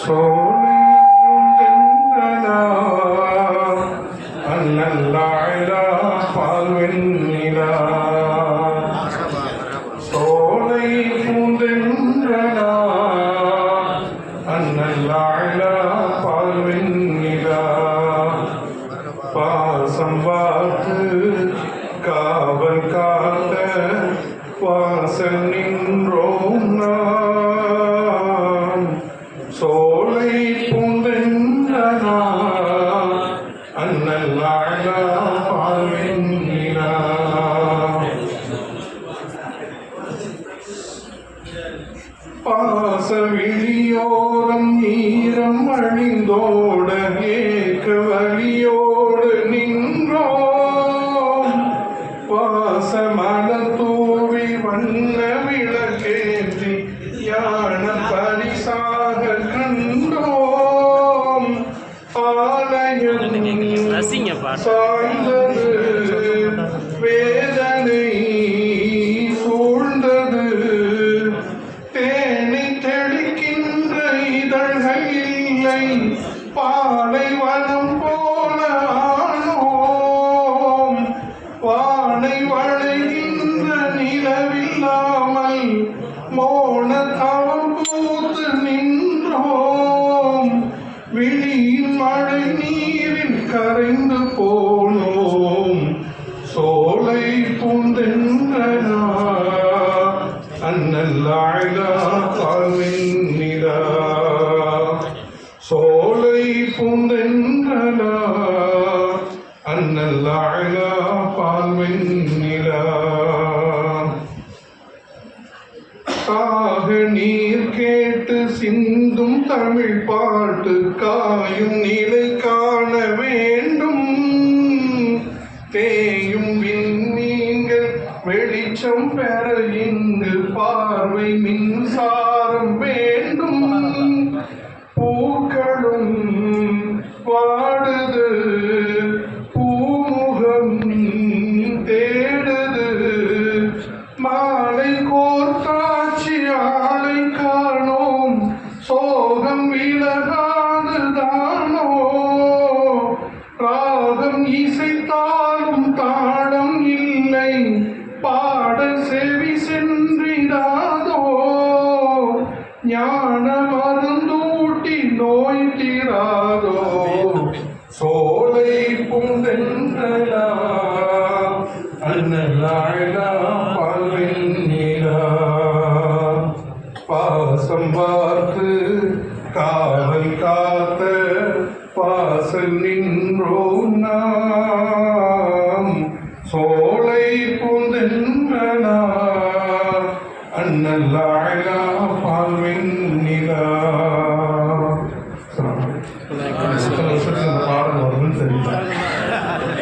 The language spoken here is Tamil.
சோலை பூந்தென்றலா அண்ணல்லாயிலா பால்வெண்ணிலா சோலை பூந்தென்றலா அண்ணல்லாயிலா பால்வெண்ணிலா பாசம் பார்த்து காவல் காத்த வாசல் நின்றோம் நாம் சோலை பூந்தென்றலா அண்ணல்லாயிலா பால்வெண்ணிலா பாச விழியோரம் ஈரம் அணிந்தோட ஏக்க வழியோடு நின்றோம் பாசமல தூவி வண்ண விளக்கேற்றி யான பரிசாக கண்டோம் ஆலயம் சாய்ந்தது வேதனை சூழ்ந்தது தேனை தெளிக்கின்ற இதழ்கள் இல்லை பாலைவனம் போல ஆனோம் வானை வளைகின்ற நிலவில்லாமல் மோன தவம் பூத்து நின்றோம் விழியின் மழை நீரில் கரைந்து போனோம் சோலை பூந்தென்றலா அண்ணல்லாயிலா பால்வெண்ணிலா சோலை பூந்தென்றலா அண்ணல்லாயிலா பால்வெண்ணிலா காக நீர் கேட்டு சிந்தும் தமிழ் பாட்டு காயும் நிலை காண வேண்டும் தேயும் விண்மீன்கள் வெளிச்சம் பெற இங்கு பார்வை மின்சாரம் வேண்டும் பூக்களும் வாடுது பூமுகம் தேடுது மாலை கோர்த்தாட்சி ஆளை காணோம் சோகம் விலகாதுதானோ ராகம் இசைத்தாலும் தாளம் இல்லை பாட செவி சென்றிடாதோ ஞான மருந்தூட்டி நோய் தீராதோ சோலை பூந்தென்றலா அண்ணல்லாயிலா பால்வெண்ணிலா பாசம் பார்த்து காவல் காத்த வாசல் நின்றோம் நாம் சோலை பூந்தென்றலா அண்ணல்லாயிலா